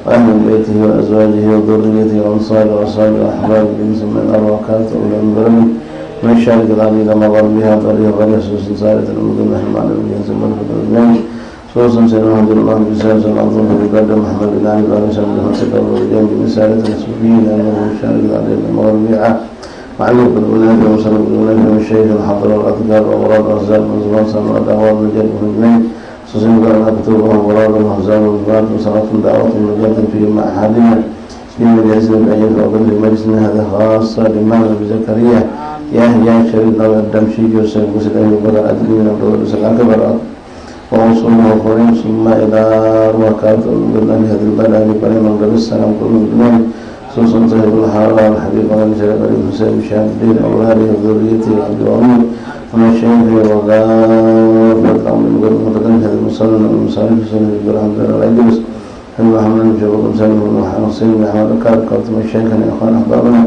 وأهل بيته وأزواجه وذريته وأنصاره وأصحابه وأحبابه بإنس من الأرواح كانت أولى من ظلمه من الشارق العلي لما ضربها طريق غير سوس سارة المدن نحن معنا بالجنس الملك والإمام سوس سيدنا محمد الله بسالة العظيم وبقدر محمد بن علي بن سلم المسجد والرجال بمسالة السفين لأنه من الشارق العلي لما ضربها وعلم بالأولاد وصلوا بالأولاد من الشيخ الحضر والأذكار وأوراد الأحزاب من زمان سمع دعوات الرجال والإمام سوسن قرأنا كتبهم أوراد الأحزاب والأذكار وصلاة دعوات الرجال فيه مع أحدنا في مجلس الأجل وقبل مجلسنا هذا خاصة لإمام أبي زكريا يحيى شريف الدمشقي والشيخ مسعود أبي بكر أدري من عبد الله الأكبر ووصلنا وخرين ثم إلى وكالة الله هذا البلد بقريم من السلام كل من سوسن صاحب الحارة الحبيب على شريف الحسين شهاب الدين أولاده وذريته عبد العميد ومن الشيخ وغافر الأمر المقدم متقدم هذا المصلى المصالح سنة الحمد لله الأجلس محمد بن جبر مسلم ومحمد حسين بن أحمد الكار قلتم الشيخ إخوان أحبابنا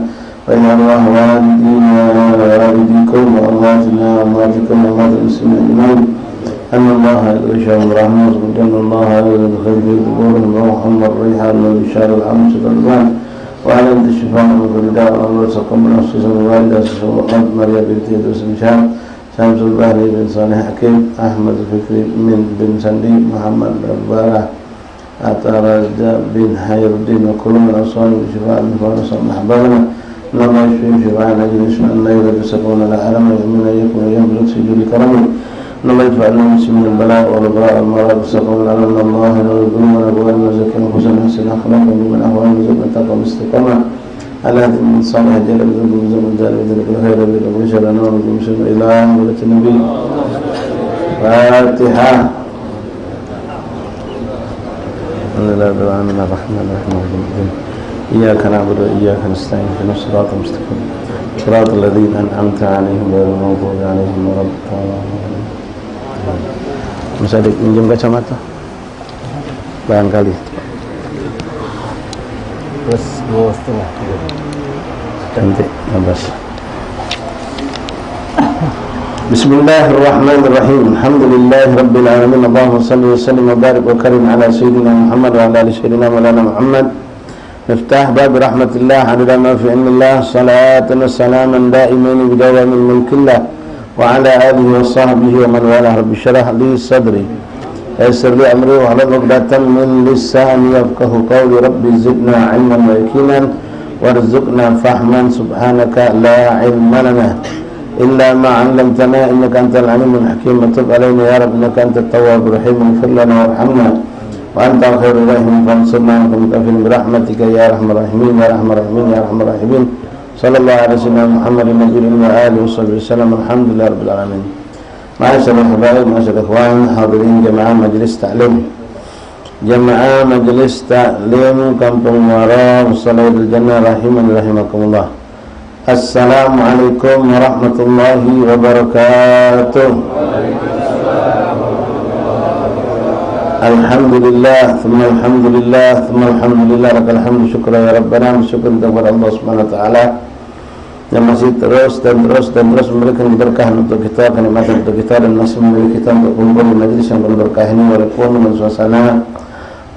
وإن الله والدينا ووالديكم وأمواتنا وأمواتكم وأموات المسلمين أجمعين أن الله يغشاهم رحمه وأن الله يدخل في قبورهم روحا والريحان والبشار العمس والرضوان وعلى أنت الشفاء والرداء والله سقم من أسس الوالدة أسس وقلب مريم بنت يدرس بشام شمس البهري بن صالح حكيم أحمد الفكري من بن سندي محمد البارح أترجى بن حير الدين وكل من أصوات بشفاء من فارس أحبابنا لما يشفيهم شفاء نجد اسم أن لا يرد سكون العالم ويؤمن أن يكون يملك سجود كرمه لما يدفع لهم من البلاء والبراء والمرض سكون العالم من الله ويقولون ونبوان وزكي وحسن حسن أخلاق ومن أهوال وزكي التقوى والاستقامة على هذه من صالح جل بذنب وزمن ذلك وذلك الخير بذلك وشر نور ومسلم إله ولة النبي فاتحة الحمد لله رب العالمين الرحمن الرحيم إياك نعبد وإياك نستعين اهدنا الصراط المستقيم صراط الذين أنعمت عليهم غير المغضوب عليهم ولا الضالين. Bisa pinjam kacamata? Barangkali. Plus 2,5. Cantik, bagus. Bismillahirrahmanirrahim. Alhamdulillahi rabbil alamin. Allahumma salli wa sallim wa barik wa karim ala sayyidina Muhammad wa ala ali sayyidina Maulana Muhammad. مفتاح باب رحمة الله عدد ما في علم الله صلاة وسلاما دائمين بدوام الملك الله وعلى آله وصحبه ومن والاه رب اشرح لي صدري ويسر لي أمري واحلل عقدة من لساني يفقهوا قولي رب زدنا علما ويقينا وارزقنا فهما سبحانك لا علم لنا إلا ما علمتنا إنك أنت العليم الحكيم وتب علينا يا رب إنك أنت التواب الرحيم اغفر لنا وارحمنا وأنت خير الراحمين فانصرنا وكفنا برحمتك يا أرحم الراحمين يا أرحم الراحمين يا أرحم الراحمين صلى الله على سيدنا محمد النبي وآله وصحبه وسلم الحمد لله رب العالمين. معاشر الحبايب معاشر الإخوان حاضرين جماعة مجلس تعليم Kampung Muara Musalla Al-Jannah rahimani rahimakumullah. Assalamualaikum warahmatullahi wabarakatuh. Alhamdulillah, thumma alhamdulillah, thumma alhamdulillah, lakal hamdu syukra ya Rabbana, bersyukur kepada Allah Subhanahu wa taala yang masih terus memberikan keberkahan untuk kita, kenikmatan untuk kita dan masih memberi kita untuk kumpul di majlis yang penuh berkah ini walaupun dengan suasana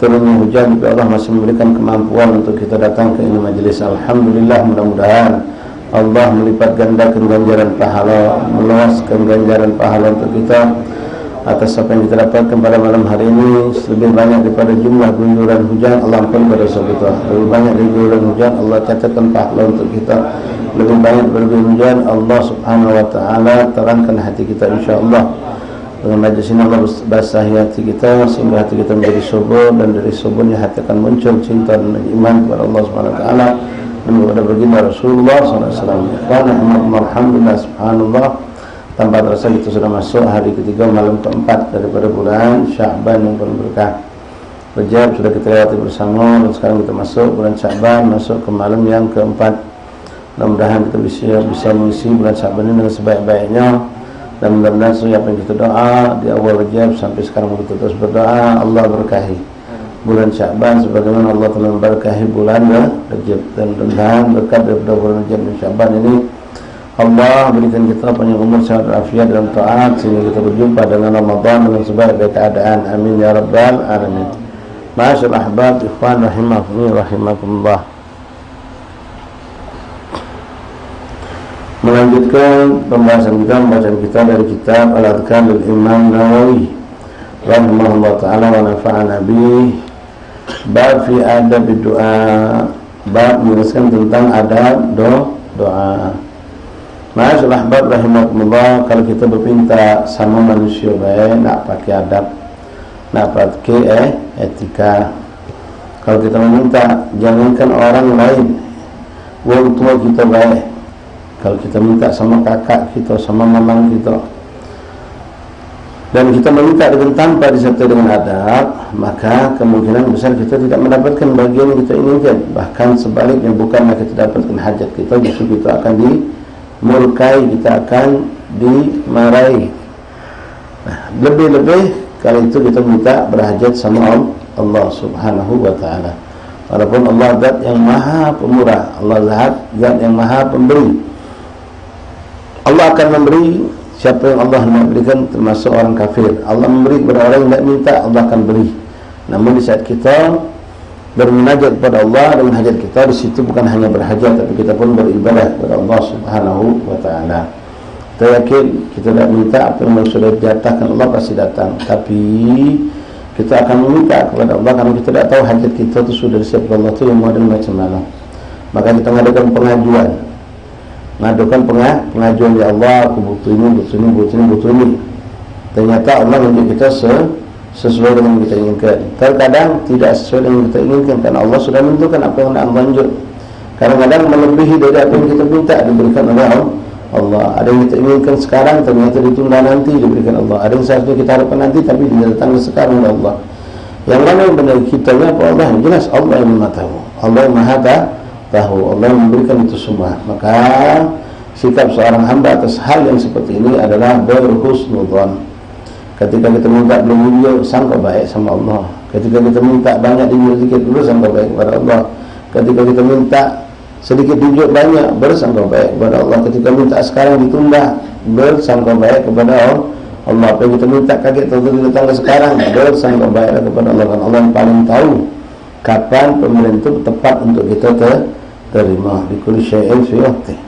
turunnya hujan, tapi Allah masih memberikan kemampuan untuk kita datang ke ini majlis. Alhamdulillah, mudah-mudahan Allah melipat gandakan ganjaran pahala, meluaskan ganjaran pahala untuk kita atas apa yang kita dapatkan pada malam hari ini. Lebih banyak daripada jumlah guyuran hujan, Allah ampun pada kita. Lebih banyak dari guyuran hujan, Allah catatkan pahala untuk kita. Lebih banyak daripada guyuran hujan, Allah Subhanahu wa taala terangkan hati kita insyaallah. Dengan majlis ini Allah basahi hati kita sehingga hati kita menjadi subur, dan dari suburnya hati akan muncul cinta dan iman kepada Allah Subhanahu wa taala dan kepada baginda Rasulullah sallallahu alaihi wasallam. Alhamdulillah, subhanallah. Tanpa terasa kita sudah masuk hari ketiga, malam keempat daripada bulan Sya'ban yang penuh berkah. Rajab sudah kita lewati bersama dan sekarang kita masuk bulan Sya'ban, masuk ke malam yang keempat. Mudah-mudahan kita bisa mengisi bulan Sya'ban ini dengan sebaik-baiknya, dan mudah-mudahan setiap yang kita doa di awal Rajab sampai sekarang kita terus berdoa Allah berkahi bulan Sya'ban sebagaimana Allah telah memberkahi bulan Rajab, dan mudah-mudahan berkat daripada bulan Rajab dan Sya'ban ini Allah berikan kita panjang umur, sehat dan afiat dalam taat sehingga kita berjumpa dengan Ramadan dengan sebaik-baik keadaan. Amin ya rabbal alamin. Masyaallah ahbab ikhwan rahimakumullah. Melanjutkan pembahasan kita, bacaan kita dari kitab Al-Adhkar dari Imam Nawawi rahimahullah ta'ala wa nafa'ana bih. Bab fi adab doa, bab menjelaskan tentang adab doa. Masyaallah ahbab rahimakumullah, kalau kita berpinta sama manusia baik, nak pakai adab, nak pakai etika. Kalau kita meminta, jangankan orang lain, orang tua kita baik. Kalau kita minta sama kakak kita, sama mamang kita, dan kita meminta dengan tanpa disertai dengan adab, maka kemungkinan besar kita tidak mendapatkan bagian yang kita inginkan. Bahkan sebaliknya, bukanlah kita dapatkan hajat kita, justru kita akan dimurkai, kita akan dimarahi. Nah, lebih-lebih kalau itu kita minta berhajat sama Allah subhanahu wa ta'ala. Walaupun Allah zat yang maha pemurah, Allah zat yang maha pemberi. Allah akan memberi siapa yang Allah nak berikan, termasuk orang kafir. Allah memberi kepada orang yang tak minta, Allah akan beri. Namun di saat kita bermunajat kepada Allah dengan hajat kita, di situ bukan hanya berhajat, tapi kita pun beribadah kepada Allah subhanahu wa ta'ala. Kita yakin kita tak minta, apa yang sudah dijatahkan Allah pasti datang. Tapi kita akan meminta kepada Allah karena kita tak tahu hajat kita itu sudah disiapkan Allah itu yang model macam mana. Maka kita mengadakan pengajuan, pengajuan, ya Allah, aku butuh ini. Ternyata Allah menunjuk kita sesuai dengan yang kita inginkan. Terkadang tidak sesuai dengan yang kita inginkan, karena Allah sudah menentukan apa yang nak lanjut. Kadang-kadang melebihi dari apa yang kita minta diberikan oleh Allah. Ada yang kita inginkan sekarang, ternyata ditunda nanti diberikan Allah. Ada yang seharusnya kita harapkan nanti, tapi datang sekarang oleh Allah. Yang mana yang benar kitanya apa Allah? Yang jelas Allah yang maha tahu, Allah yang maha tahu, Allah yang memberikan itu semua. Maka sikap seorang hamba atas hal yang seperti ini adalah berhusnudzon. Ketika kita minta belum hijau, sangka baik sama Allah. Ketika kita minta banyak hijau sedikit dulu, sangka baik kepada Allah. Ketika kita minta sedikit hijau banyak, bersangka baik kepada Allah. Ketika minta sekarang ditunda, bersangka baik kepada Allah. Apa yang kita minta kaget atau datang sekarang, bersangka baik kepada Allah. Karena Allah yang paling tahu kapan pemberian itu tepat untuk kita terima. Di kulli syai'in fi waqtih.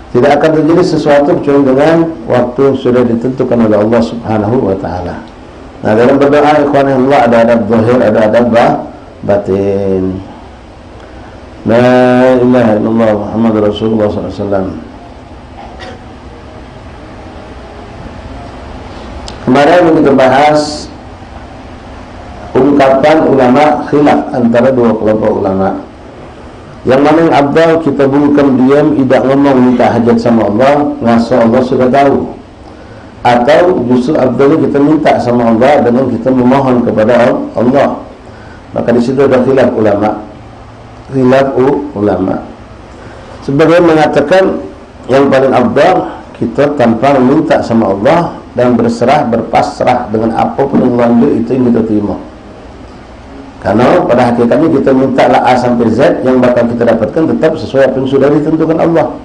Tidak akan terjadi sesuatu kecuali dengan waktu yang sudah ditentukan oleh Allah subhanahu wa ta'ala. Nah, dalam berdoa ikhwan Allah ada adab zahir, ada adab batin. La ilaha illallah Muhammad Rasulullah SAW. Kemarin kita bahas ungkapan ulama khilaf antara dua kelompok ulama. Yang mana yang abdal, kita bukan diam, tidak ngomong minta hajat sama Allah, ngasa Allah sudah tahu. Atau justru abdalnya kita minta sama Allah dengan kita memohon kepada Allah. Maka di situ ada khilaf ulama. Sebagian mengatakan yang paling abdal, kita tanpa meminta sama Allah dan berpasrah dengan apapun yang lanjut itu yang kita terima. Karena pada hakikatnya kita minta A sampai Z, yang bakal kita dapatkan tetap sesuai apa yang sudah ditentukan Allah.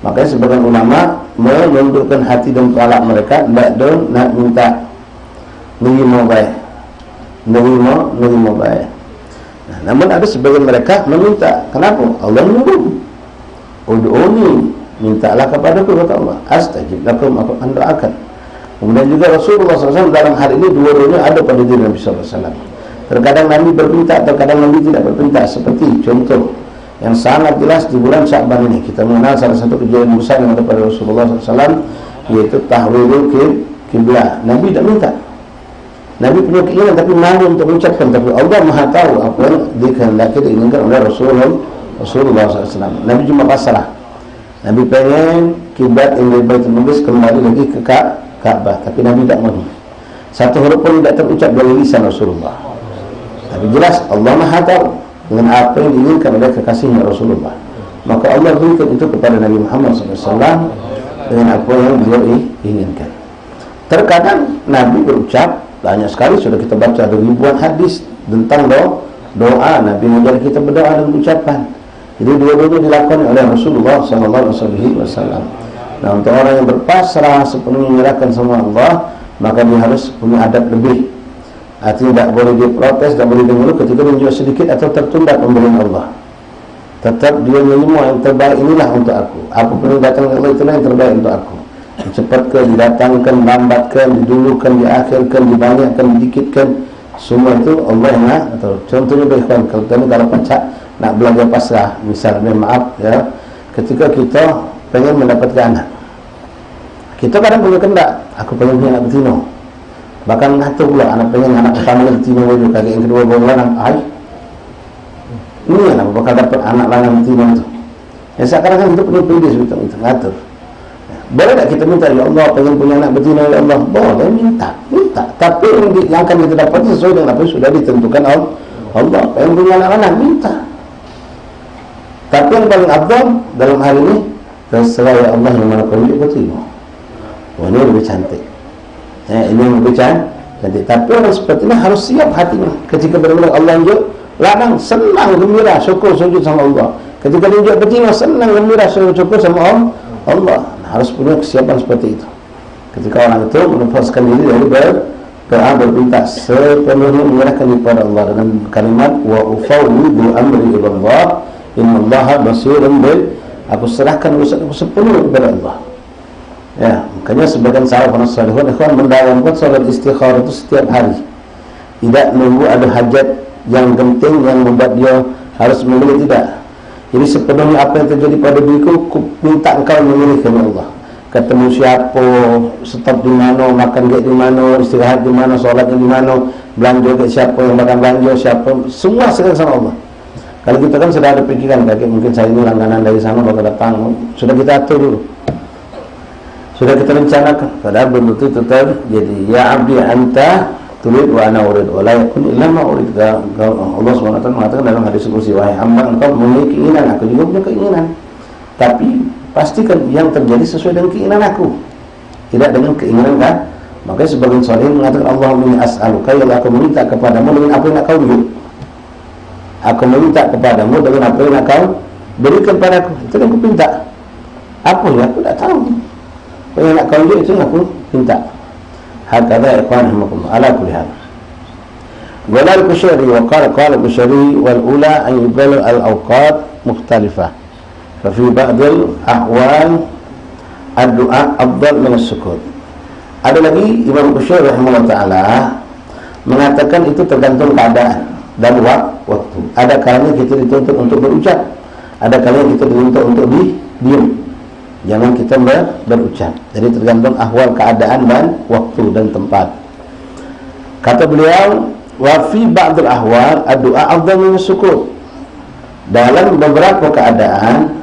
Makanya sebagian ulama menundukkan hati dan kepala mereka, tidak nak minta nerima baik. Nah, namun ada sebagian mereka meminta. Kenapa? Allah nyuruh, ud'uni, mintalah kepadaku, kata Allah, astajib lakum, aku akan doakan. Kemudian juga Rasulullah SAW dalam hal ini dua-duanya ada pada diri Nabi SAW. Terkadang Nabi berpinta, terkadang Nabi tidak berpinta. Seperti contoh yang sangat jelas di bulan Sya'ban ini, kita mengenal salah satu kejadian besar yang ada pada Rasulullah SAW, yaitu tahwilul kiblah. Nabi tidak minta, Nabi punya keinginan tapi malu untuk mengucapkan, tapi Allah maha tahu apa yang dikehendaki, diinginkan oleh Rasulullah SAW. Nabi cuma pasrah. Nabi pengen kiblat yang dari Baitul Maqdis kembali lagi ke Ka'bah, tapi Nabi tidak mau. Satu huruf pun tidak terucap dari lisan Rasulullah. Tapi jelas Allah maha tahu dengan apa yang diinginkan oleh kekasihnya Rasulullah. Maka Allah berikan itu kepada Nabi Muhammad SAW dengan apa yang beliau inginkan. Terkadang Nabi berucap, banyak sekali sudah kita baca, ada ribuan hadis tentang doa. Nabi mengajar kita berdoa dan ucapan. Jadi dua-duanya dilakukan oleh Rasulullah SAW. Nah, untuk orang yang berpasrah sepenuhnya menyerahkan sama Allah, maka dia harus punya adab lebih. Artinya tidak boleh diprotes, tidak boleh mengeluh ketika menjual sedikit atau tertunda pemberian Allah. Tetap dia menyemua yang terbaik inilah untuk aku. Apa pun yang datang Allah itulah yang terbaik untuk aku. Dicepatkan, didatangkan, lambatkan, didulukan, diakhirkan, dibanyakkan, didikitkan, semua itu Allah yang atur. Contohnya baikkan kalau pacak nak belajar pasrah, misalnya maaf ya, ketika kita pengen mendapatkan anak, kita kadang punya kendak, aku pengen punya anak betina. Bahkan ngatur pula anak pengen anak pertama betina dulu, kakek yang kedua baru lanang. Ini yang bakal dapat anak lanang betina itu. Ya sekarang kan kita punya pilih itu ngatur. Boleh tak kita minta, ya Allah pengen punya anak betina, ya Allah? Boleh, minta. Tapi yang akan kita dapat sesuai dengan apa yang sudah ditentukan Allah. Pengen punya anak lanang, minta. Tapi yang paling abdal dalam hal ini, terserah ya Allah yang mana kau hidup betina. Wah, ini lebih cantik. Ini yang lebih cantik. Tapi orang seperti ini harus siap hatinya. Ketika benar-benar Allah unjuk lanang, senang, gembira, syukur, sujud sama Allah. Ketika unjuk betina, senang, gembira, syukur sama Allah. Harus punya kesiapan seperti itu. Ketika orang itu melepaskan diri dari berdoa, berpinta sepenuhnya menyerahkan kepada Allah dengan kalimat wa ufawwidu amri ila Allah innallaha basirun bil, aku serahkan urusanku sepenuhnya kepada Allah. Ya, makanya sebagian salafun salihun ikhwan mendawamkan salat istikharah itu setiap hari. Tidak menunggu ada hajat yang penting yang membuat dia harus memilih, tidak. Jadi sepenuhnya apa yang terjadi pada diriku, minta engkau memilih kepada Allah. Ketemu siapa, stop di mana, makan kayak di mana, istirahat di mana, sholat di mana, belanja kayak siapa yang makan belanja, siapa, semua serahkan sama Allah. Kalau kita kan sudah ada pikiran, kakek mungkin saya ini langganan dari sana bakal datang, sudah kita atur dulu, sudah kita rencanakan. Padahal betul tetap jadi ya abdi anta turid wa ana urid wa la yakun illa ma urid. Allah SWT mengatakan dalam hadis kursi, wahai hamba engkau memiliki keinginan, aku juga punya keinginan, tapi pastikan yang terjadi sesuai dengan keinginan aku, tidak dengan keinginan kan. Makanya sebagian salih mengatakan Allahumma inni as'aluka, ya Allah aku meminta kepadamu dengan apa yang kau beri. Aku meminta kepadamu dengan apa yang kau berikan padaku. Itu yang aku minta. Apa ya? Aku tak tahu. Apa yang nak kau beri itu yang aku minta. Hakadha ikhwan rahimakumullah ala kulli hal. Qala al-Qushayri wa qala al-Qushayri wal ula an yuqalu al-awqat mukhtalifah. Fa fi ba'd al-ahwal ad-du'a afdal min as-sukut. Ada lagi Imam Qushayri rahimahullah taala mengatakan itu tergantung keadaan dan waktu. Ada kalanya kita dituntut untuk berucap, ada kalanya kita dituntut untuk diam. Jangan kita berucap. Jadi tergantung ahwal keadaan dan waktu dan tempat. Kata beliau, wa fi ba'd al-ahwal ad-du'a afdal min as-sukut. Dalam beberapa keadaan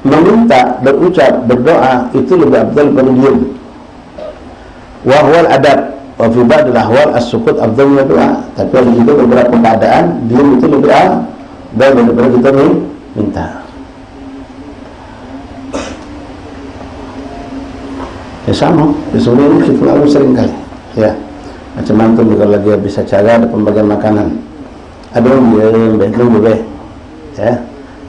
meminta, berucap, berdoa itu lebih afdal daripada diam. Wa huwa al-adab. Wa fi ba'd al-ahwal as-sukut afdal min ad-du'a. Tapi ada juga beberapa keadaan diam itu lebih afdal daripada kita minta. Ya sama, sebenarnya kita lalu sering kali ya, macam antum juga lagi bisa cara ada pembagian makanan, ada yang nunggu ya,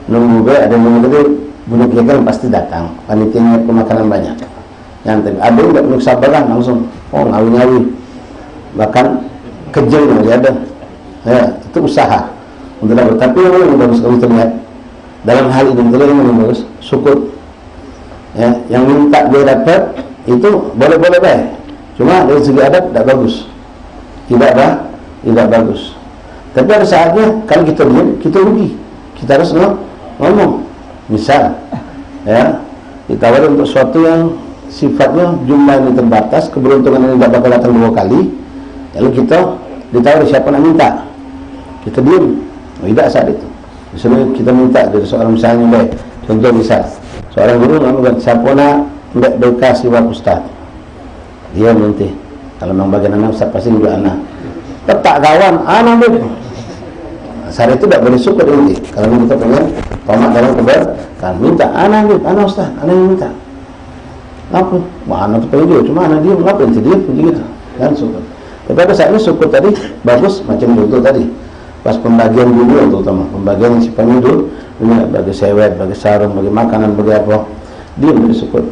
nunggu ada yang nunggu tadi punya kegiatan pasti datang, panitianya pemakanan banyak, yang ada yang nggak punya kesabaran langsung ngawi-ngawi, bahkan kejel aja ada, ya itu usaha untuk dapat. Tapi yang bagus kalau terlihat dalam hal ini terlihat yang bagus syukur ya, yang minta dia dapat itu boleh-boleh baik, cuma dari segi adab tidak bagus, tidak bagus. Tapi ada saatnya kalau kita diam, kita rugi, kita harus ngomong. Misal ya, ditawari untuk sesuatu yang sifatnya jumlah ini terbatas, keberuntungan ini tidak bakal datang 2 kali, lalu kita ditawari siapa nak minta, kita diam, tidak saat itu. Misalnya kita minta dari seorang, misalnya baik, contoh misal seorang guru ngomong siapa nak tidak dikasih wak ustaz, dia nanti kalau memang bagian anak ustaz pasti juga anak tetap kawan anak itu saat itu tidak boleh syukur nanti. Kalau kita pengen tomat dalam kebaikan, minta anak ustaz, anak yang minta apa, anak itu pengen dia, cuma anak dia ngapa nanti dia begitu kan syukur. Tapi pada saat ini syukur tadi bagus, macam contoh tadi pas pembagian dulu, terutama pembagian yang sifatnya dulu, bagi sewet, bagi sarung, bagi makanan, bagi apa, dia bersyukur.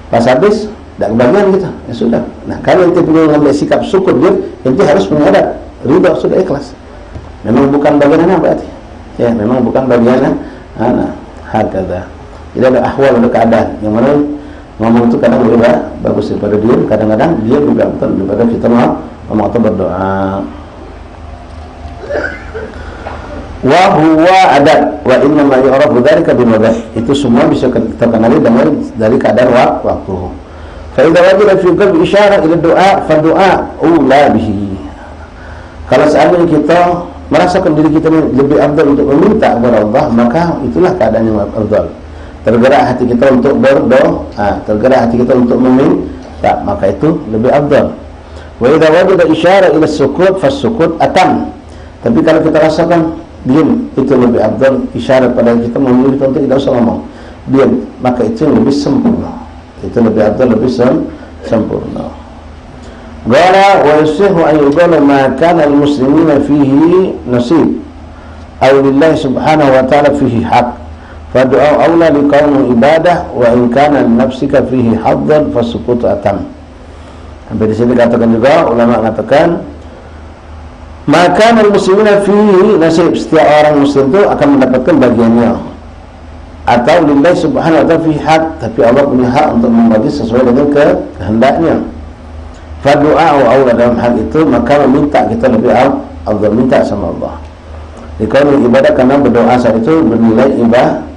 Pas habis tidak kebagian kita, ya sudah. Nah, kalau ente perlu mengambil sikap syukur dia, ente harus menghadap ridha, sudah ikhlas. Memang bukan bagian anak berarti, ya memang bukan bagian anak. Hakada. Jadi ada ahwal, ada keadaan yang mana ngomong itu kadang lebih bagus daripada diam, kadang-kadang dia juga betul daripada kita ngomong atau berdoa. Wa huwa adat wa inna ma yu'rafu dzalika bimadah. Itu semua bisa kita kenali dengan dari keadaan waktu. Fa idza wajada fi qalbi isyarah ila doa fa doa ula bihi. Kalau seandainya kita merasakan diri kita lebih afdal untuk meminta kepada Allah, maka itulah keadaan yang afdal. Tergerak hati kita untuk berdoa, tergerak hati kita untuk meminta, maka itu lebih afdal. Wa idza wajada isyarah ila sukut fa sukut atam. Tapi kalau kita rasakan diam, itu lebih afdal, isyarat pada kita memilih untuk tidak usah ngomong, diam, maka itu yang lebih sempurna, itu lebih afdal, lebih sempurna. Qala wa yasihu an yuqala ma kana al-muslimina fihi nasib aw lillahi subhanahu wa ta'ala fihi haqq fa du'a aula li kauni ibadah wa in kana nafsika fihi haddan fa sukutu atam. Sampai di sini katakan juga ulama mengatakan maka muslimina fihi nasib, setiap orang muslim itu akan mendapatkan bagiannya, atau lillahi subhanahu wa ta'ala fihi hak, tapi Allah punya hak untuk membagi sesuai dengan kehendaknya. Fa du'a wa aula, dalam hal itu maka meminta kita lebih afdal, minta sama Allah. Dikarenakan ibadah, karena berdoa saat itu bernilai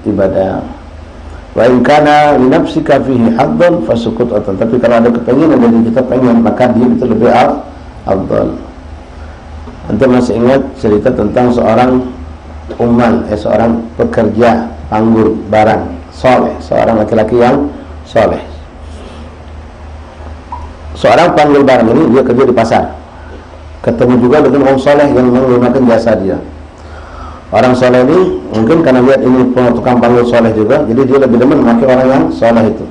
ibadah. Wa in kana li nafsika fihi haddan fasukut, tapi kalau ada kepengen dari kita pengen, maka dia itu lebih afdal. Anda masih ingat cerita tentang seorang ummal, seorang pekerja panggul barang soleh, seorang laki-laki yang soleh. Seorang panggul barang ini dia kerja di pasar, ketemu juga dengan orang soleh yang menggunakan jasa dia. Orang soleh ini mungkin karena lihat ini tukang panggul soleh juga, jadi dia lebih demen memakai orang yang soleh itu.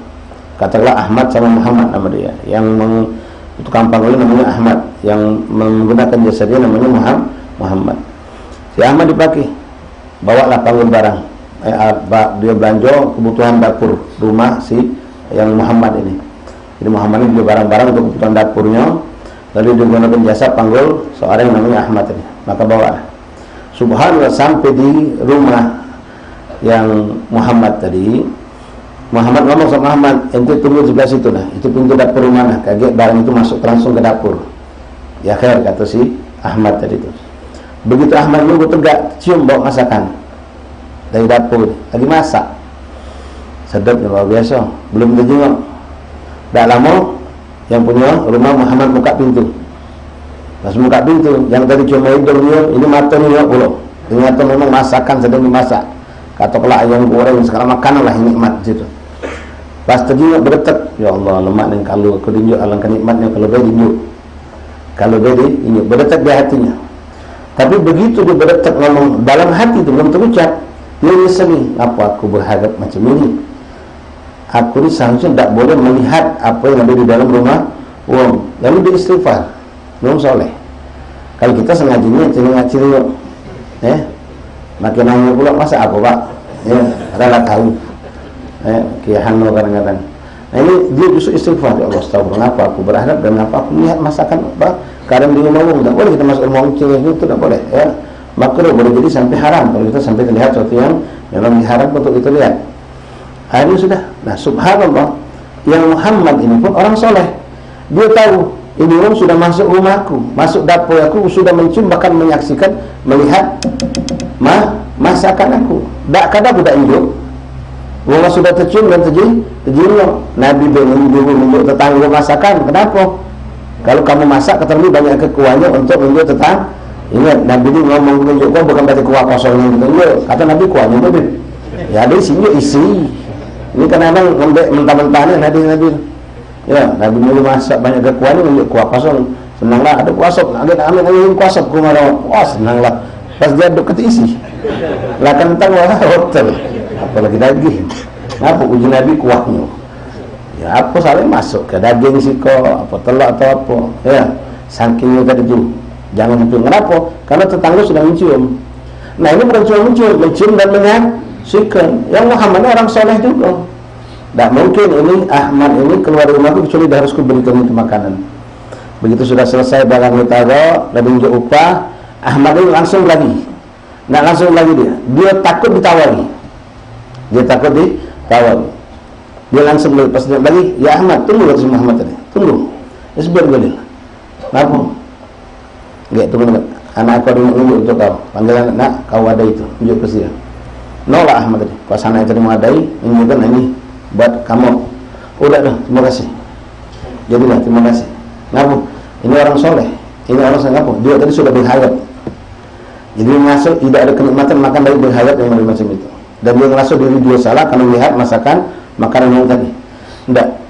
Katakanlah Ahmad sama Muhammad nama dia, yang tukang panggul namanya Ahmad, yang menggunakan jasa dia namanya Muhammad. Si Ahmad dipakai, bawalah panggul barang, dia belanja kebutuhan dapur rumah si yang Muhammad ini. Jadi Muhammad ini beli barang-barang untuk kebutuhan dapurnya, lalu dia menggunakan jasa panggul seorang yang namanya Ahmad ini. Maka bawalah. Subhanallah, sampai di rumah yang Muhammad tadi, Muhammad ngomong sama Ahmad, ente tunggu sebelah situ dah, itu pintu dapur mana? Kaget barang itu masuk langsung ke dapur. Ya khair, kata si Ahmad tadi itu. Begitu Ahmad nunggu tegak, cium bau masakan dari dapur, lagi masak. Sedap luar biasa, belum terjenguk. Tak lama yang punya rumah Muhammad buka pintu. Pas buka pintu, yang tadi cuma hidung dia, ini mata ni ya pula. Ternyata memang masakan sedang dimasak. Katakanlah ayam goreng, sekarang makanan lah nikmat situ. Pas terjenguk berdetak, ya Allah, lemak dan kalau aku tunjuk alangkah nikmatnya kalau dia tunjuk. Kalau dia tunjuk, berdetak di hatinya. Tapi begitu dia berdetak ngomong, dalam hati itu belum terucap, dia nyesali, apa aku berharap macam ini? Aku ni seharusnya tak boleh melihat apa yang ada di dalam rumah orang. Lalu dia istighfar, belum soleh. Kalau kita sengajanya cilik-cilik, makin nanya pula, masa apa pak? Rela tahu. Kiahan kadang-kadang. Nah ini dia justru istighfar, ya Allah, tahu kenapa aku berharap dan kenapa aku lihat masakan apa? Kadang dia ngomong, tak boleh kita masuk rumah cilik itu, tak boleh. Makruh, boleh jadi sampai haram kalau kita sampai melihat sesuatu yang memang diharamkan untuk kita lihat. Hari sudah. Nah subhanallah, yang Muhammad ini pun orang soleh. Dia tahu ini orang sudah masuk rumahku, masuk dapur aku, sudah mencium, bahkan menyaksikan, melihat masakan aku. Tak kadang aku tak injuk. Orang sudah tercium dan terjium. Nabi menunjuk tetangga masakan. Kenapa? Kalau kamu masak, kata lebih banyak kekuannya untuk menunjuk tetangga. Ingat, Nabi ini ngomong menunjuk kau bukan berarti kuah kosongnya menunjuk. Kata Nabi kuahnya lebih. Ya ada isinya isi. Ini kadang-kadang mentah-mentahnya Nabi. Ya, Nabi mulu masak banyak kekuatan menunjuk kuah kosong. Senanglah ada kuah sop. Ambil kuah sop kumar. Wah senanglah. Pas dia duduk kata isi. Lah kentang wah hotel. Apalagi daging. Apa uji Nabi kuahnya? Ya apa saling masuk ke daging siko, apa telur atau apa? Ya, saking tadi itu. Jangan itu. Kenapa? Karena tetangga sudah mencium. Nah ini bukan cuma mencium dan menyaksikan. Yang Muhammad orang soleh juga. Tak mungkin ini Ahmad ini keluar rumahku kecuali dia harus kuberikan itu makanan. Begitu sudah selesai barang ditaruh, dah tunjuk upah, Ahmad ini langsung lagi. Nak langsung lagi dia takut ditawari. Dia takut ditawari. Dia langsung pas dia balik, ya Ahmad, tunggu kata Muhammad tadi. Tunggu. Isbir boleh. Kenapa? Enggak, tunggu. Anak aku ada menunjuk untuk kau. Panggil anak, nak, kau ada itu. Tunjuk ke dia. Nolak Ahmad tadi. Pas anak tadi mengadai, menunjukkan ini buat kamu. Udah dah, terima kasih. Jadilah, terima kasih. Kenapa? Ini orang soleh. Ini orang sangat apa? Dia tadi sudah berhayat. Jadi masuk tidak ada kenikmatan makan dari berhayat yang macam itu. Dan dia ngerasa diri dia salah karena melihat masakan makanan yang tadi.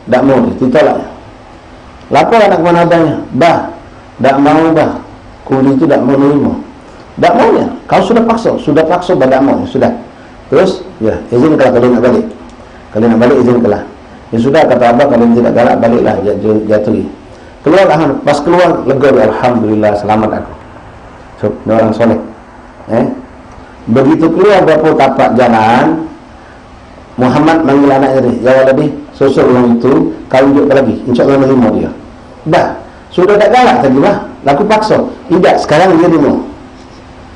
Tak mau, ditolak. Lapor anak mana adanya, bah, tak mau bah. Kuli itu tak mau nerima. Tak maunya. Kau sudah paksa, bah tak mau, sudah. Terus, ya, izin kalau kalian nak balik. Kalian nak balik, izin kelah. Ya sudah, kata Abah, kalian tidak galak, baliklah, jatuhi. Keluar Ahmad, pas keluar, lega, alhamdulillah, selamat aku. So, ini orang soleh. Begitu keluar berapa tapak jalan, Muhammad manggil anaknya dia, ya Waladi, sosok orang itu, kau tunjukkan lagi, insya Allah nerima dia. Dah, sudah tak galak tadi bah, laku paksa. Tidak, sekarang dia nerima.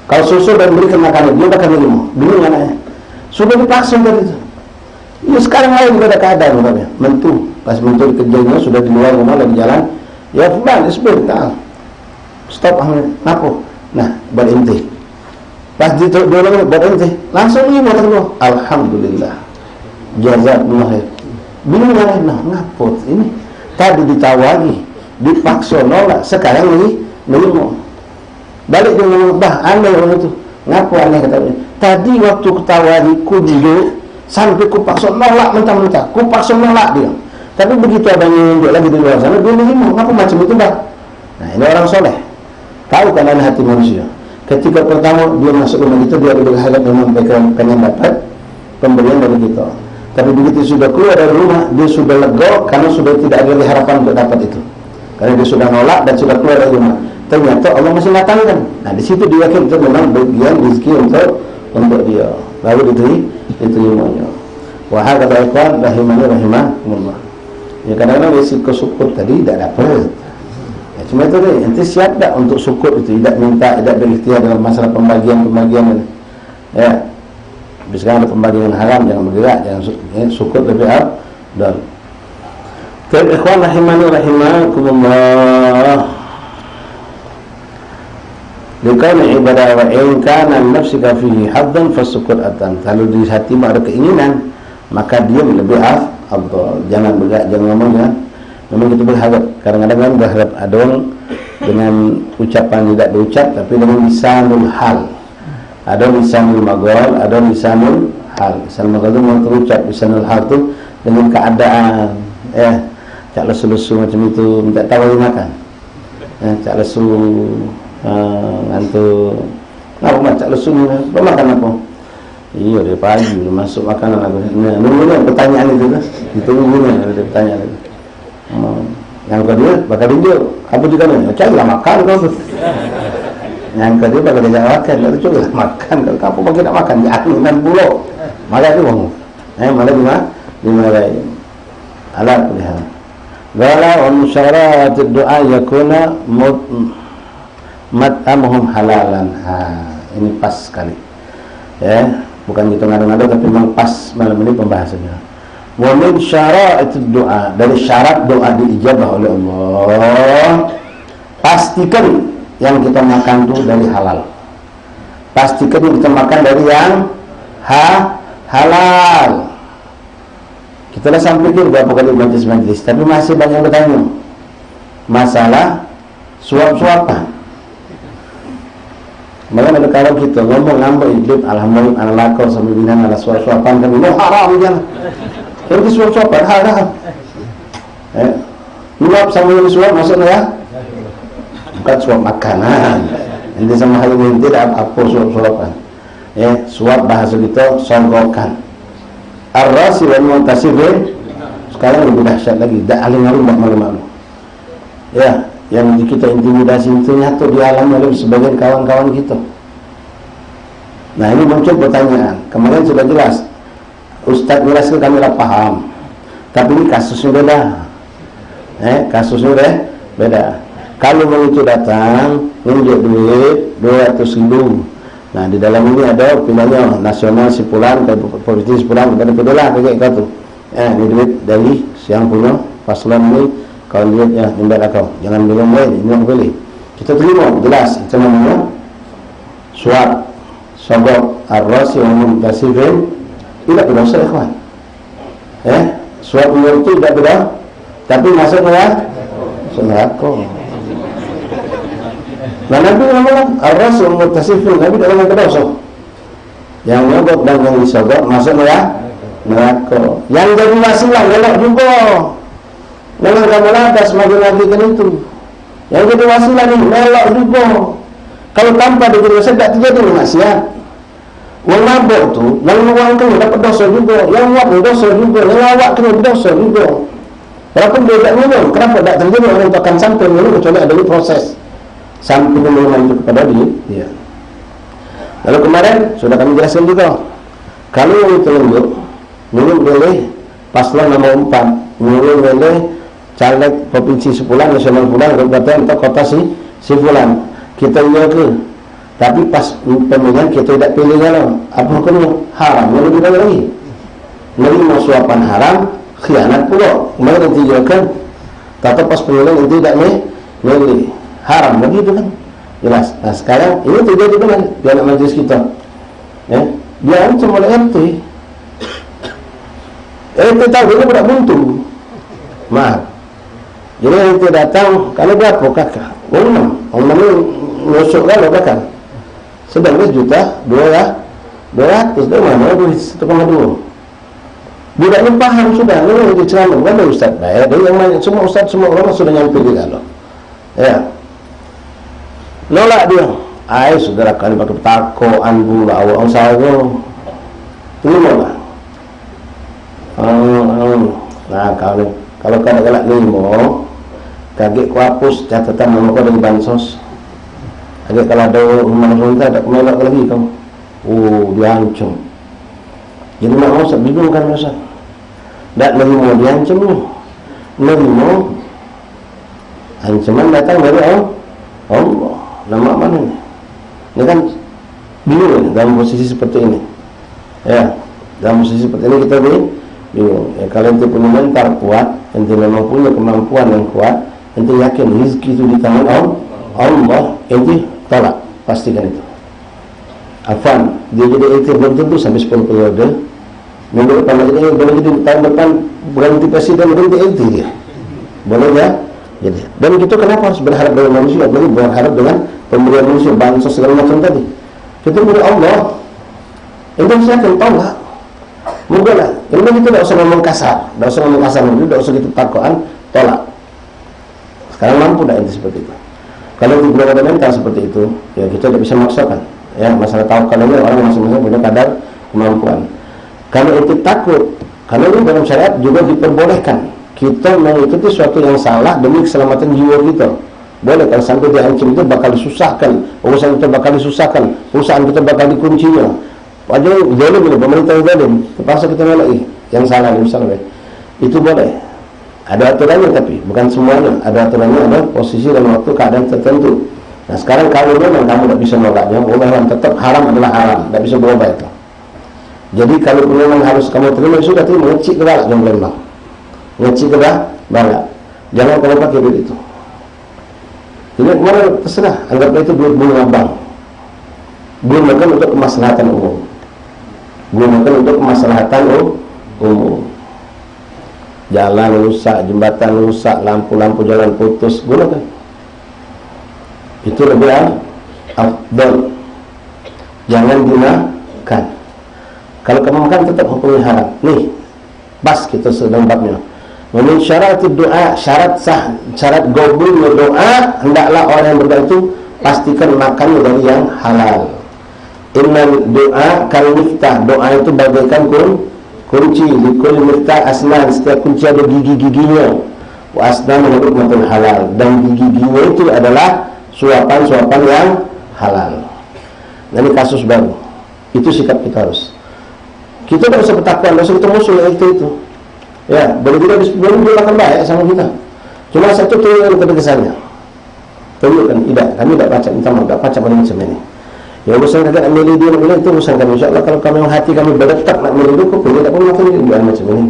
Kalau sosok dan berikan makanan, dia bakal nerima. Dulu anaknya, sudah dipaksa tadi itu. Ya sekarang lain berada keadaan, makanya mentu, pas mentu kerjanya sudah di luar rumah lagi jalan, ya fulan, isbir, stop Ahmad, kenapa? Nah, berhenti. Pas dulu berhenti, langsung ini mata keluar. Alhamdulillah. Jazakumullah khair. Bingung lah, nah ngapot ini. Tadi ditawari, dipaksa nolak, sekarang ini nerima. Balik dia ngomong, bah aneh orang itu. Ngapo aneh katanya? Tadi waktu ketawari ku duduk sampai ku paksa nolak mentah-mentah. Ku paksa nolak dia. Tapi begitu adanya tunjuk lagi di luar sana, dia nerima. Ngapa macam itu bah? Nah ini orang soleh. Tahu kan ada hati manusia. Ketika pertama dia masuk rumah kita, dia ada berharap memang pengen dapat pemberian dari kita. Tapi begitu sudah keluar dari rumah, dia sudah lega karena sudah tidak ada harapan untuk dapat itu. Karena dia sudah nolak dan sudah keluar dari rumah. Ternyata Allah masih datangkan. Nah di situ dia yakin itu memang bagian rezeki untuk dia. Lalu diterimanya. Wahai kata ikhwan rahimani rahimahumullah. Ya kadang-kadang risiko syukur tadi tidak dapat. Ya, cuma itu deh, nanti siap tak untuk syukur itu, tidak minta, tidak berikhtiar dalam masalah pembagian ini. Ya, tapi sekarang ada pembagian haram, jangan bergerak, jangan syukur lebih dan. Tapi ikhwan rahimani rahimakumullah. Dikaini ibadah wa in kana nafsika fihi haddan fasukuratan. Kalau di hatimu ada keinginan, maka diam lebih afdal. Jangan bergerak, jangan ngomong ya. Memang kita berharap, kadang-kadang kan berharap ada orang dengan ucapan tidak berucap, tapi dengan lisanul hal. Ada lisanul magol, ada lisanul hal. Lisanul magol itu mau terucap, lisanul hal itu dengan keadaan, cak lesu-lesu macam itu, minta tawari makan. Cak lesu, ngantuk, kenapa cak lesu ni? Kau makan apa? Iya, dia pagi, dia masuk makanan aku. Nunggunya pertanyaan itu kan? Itu nunggunya ada pertanyaan itu. Yang kedua bakal dia apa juga nih carilah makan kau tu. Yang kedua bakal dia makan, kalau juga makan kalau kamu bagi nak makan jangan pulau malah tu bang malah dimarahi alat lihat wala unsyarat doa yakuna mat'amuhum halalan. Ini pas sekali ya, bukan kita ngadu-ngadu tapi memang pas malam ini pembahasannya. Wa min syara'itid doa, dari syarat doa diijabah oleh Allah, pastikan yang kita makan itu dari halal. Pastikan yang kita makan dari yang halal. Kita dah sampaikan berapa kali majlis-majlis, tapi masih banyak bertanya masalah suap-suapan. Malah kalau kita ngomong ngambek hidup alhamdulillah ala kau sambil binan ala suap-suapan kan mau haram jangan. Jadi suap-suapan haram. Nyuap sambil suap maksudnya ya? Bukan suap makanan. Nanti sama hal ini tidak apa suap-suapan. Suap bahasa kita songgokan. Ar-rasi wal muntasibin sekarang lebih dahsyat lagi. Tak aling-aling malu-malu. Ya, yang kita intimidasi itu nyata dialami oleh sebagian kawan-kawan kita. Nah ini muncul pertanyaan. Kemarin sudah jelas Ustaz jelaskan kami lah paham. Tapi ini kasusnya beda. Kasusnya beda. Kalau orang itu datang nunjuk duit 200.000. Nah di dalam ini ada pinanya nasional sipulan, politik sipulan, kita pedolah kayak gitu. Ini duit dari siang punya paslon ini, kalau duitnya nimbat kau, jangan bilang ini yang pilih. Kita terima jelas itu namanya suap, sogok, arrosi, umum, tasifin, tidak berdosa ikhwan. Suap itu tidak berdosa, tapi masuknya sodako. Nah Nabi ngomong arrosi, umum, tasifin, Nabi tidak ngomong berdosa. Yang nyogok dan yang disogok masuknya neraka. Yang jadi wasilah ngelak juga. Memang kamu lantas semakin lagi kan itu. Yang jadi wasilah ni melok juga. Kalau tanpa dia jadi wasilah tak terjadi maksiat. Yang mabuk tu, yang uang kena dapat dosa juga, yang wak dosa juga, yang awak kena dosa juga. Walaupun dia tak minum, kenapa tak terjadi orang itu akan sampai minum kecuali ada proses sampai minuman itu kepada dia. Lalu kemarin sudah kami jelaskan juga, kalau yang itu tunjuk minum boleh paslon nomor 4, minum boleh caleg provinsi sepulan, nasional pulang, kabupaten atau kota si pulang. Kita jaga. Tapi pas pemilihan kita tidak pilih kalau apa hukumnya? Haram. Lalu kita lagi. Menerima suapan haram, khianat pula. Kemarin nanti jaga. Tapi pas pemilihan itu tidak milih. Haram begitu kan? Jelas. Nah sekarang ini terjadi dengan di anak majlis kita. Dia ancam oleh RT. RT tahu dia tidak buntu. Maaf. Jadi RT datang, kalau berapa kakak? Orang ini nusuk kan kakak. Sedang 2 juta, 200, dia mana? 1,2. Budaknya paham sudah, ini diceramah. Mana Ustaz? Baik, dia yang banyak, semua Ustaz, semua orang sudah nyampe di dalam. Ya. Nolak dia. Saudara kali pakai takoan pula, awak saya. Ini mana? Nah, kalau galak limo, kaget ku hapus catatan nama kau dari bansos. Kaget kalau ada rumah pemerintah tak melak lagi kau. Dia ancam. Jadi nak Ustaz bingung kan Ustaz. Tak nerima dia ancam ni. Nerima ancaman datang dari Allah. Nama mana ni? Ini kan bingung dalam posisi seperti ini. Ya, dalam posisi seperti ini kita bingung. Kalau ente punya mental kuat, ente memang punya kemampuan yang kuat, ente yakin rezeki itu di tangan Allah, ente tolak, pastikan itu. Afan, dia jadi ente belum tentu sampai 10 periode. Minggu depan lagi boleh jadi tahun depan berganti presiden, berganti ente dia. Boleh ya? Jadi, dan kita kenapa harus berharap dengan manusia? Boleh berharap dengan pemberian manusia, bansos segala macam tadi. Kita beri Allah, ente siapa tolak. Mudahlah. Ini kita tidak usah ngomong kasar, tidak usah gitu takoan, tolak. Sekarang mampu tak itu seperti itu? Kalau belum ada mental seperti itu, ya kita tidak bisa memaksakan. Ya masalah tawakal ini orang masing-masing punya kadar kemampuan. Kalau itu takut, karena ini dalam syariat juga diperbolehkan kita mengikuti suatu yang salah demi keselamatan jiwa kita. Boleh kalau sampai diancam itu bakal disusahkan, urusan kita bakal disusahkan, perusahaan kita bakal dikuncinya. Padahal zalim ini, pemerintah zalim, terpaksa kita melai yang salah misalnya. Itu boleh. Ada aturannya tapi bukan semuanya. Ada aturannya, ada posisi dan waktu keadaan tertentu. Nah sekarang kalau memang kamu tidak bisa menolaknya, Allah tetap haram adalah haram, tidak bisa berubah itu. Jadi kalau memang harus kamu terima, sudah terima, ngecik ke balak yang belum. Ngecik ke balak. Jangan kamu pakai duit itu. Jadi kemarin terserah, anggaplah itu duit bunga bank. Gunakan untuk kemaslahatan umum. Gunakan untuk kemaslahatan umum. Jalan rusak, jembatan rusak, lampu-lampu jalan putus, gunakan. Itu lebih afdal. Jangan gunakan. Kalau kamu makan tetap hukumnya haram. Nih, pas kita sedang babnya. Min syaratid doa, syarat gabulnya doa, hendaklah orang yang berdoa itu pastikan makan dari yang halal. Innal doa kal miftah, doa itu bagaikan kunci. Likul miftah asnan, setiap kunci ada gigi-giginya. Wa asnan hukmatun halal, dan gigi-giginya itu adalah suapan-suapan yang halal. Nah, ini kasus baru. Itu sikap kita harus. Kita tidak usah bertakwa, tidak usah kita musuh itu. Ya, boleh juga boleh akan baik sama kita. Cuma satu tunjukkan ketegasannya. Tunjukkan, tidak, kami tidak baca, minta maaf, tidak baca pada macam ini. Ya urusan kagak nak milih dia, itu urusan kami. InsyaAllah kalau kami hati kami berdetak nak milih dia, kau pilih, tak pun makan dia macam ini.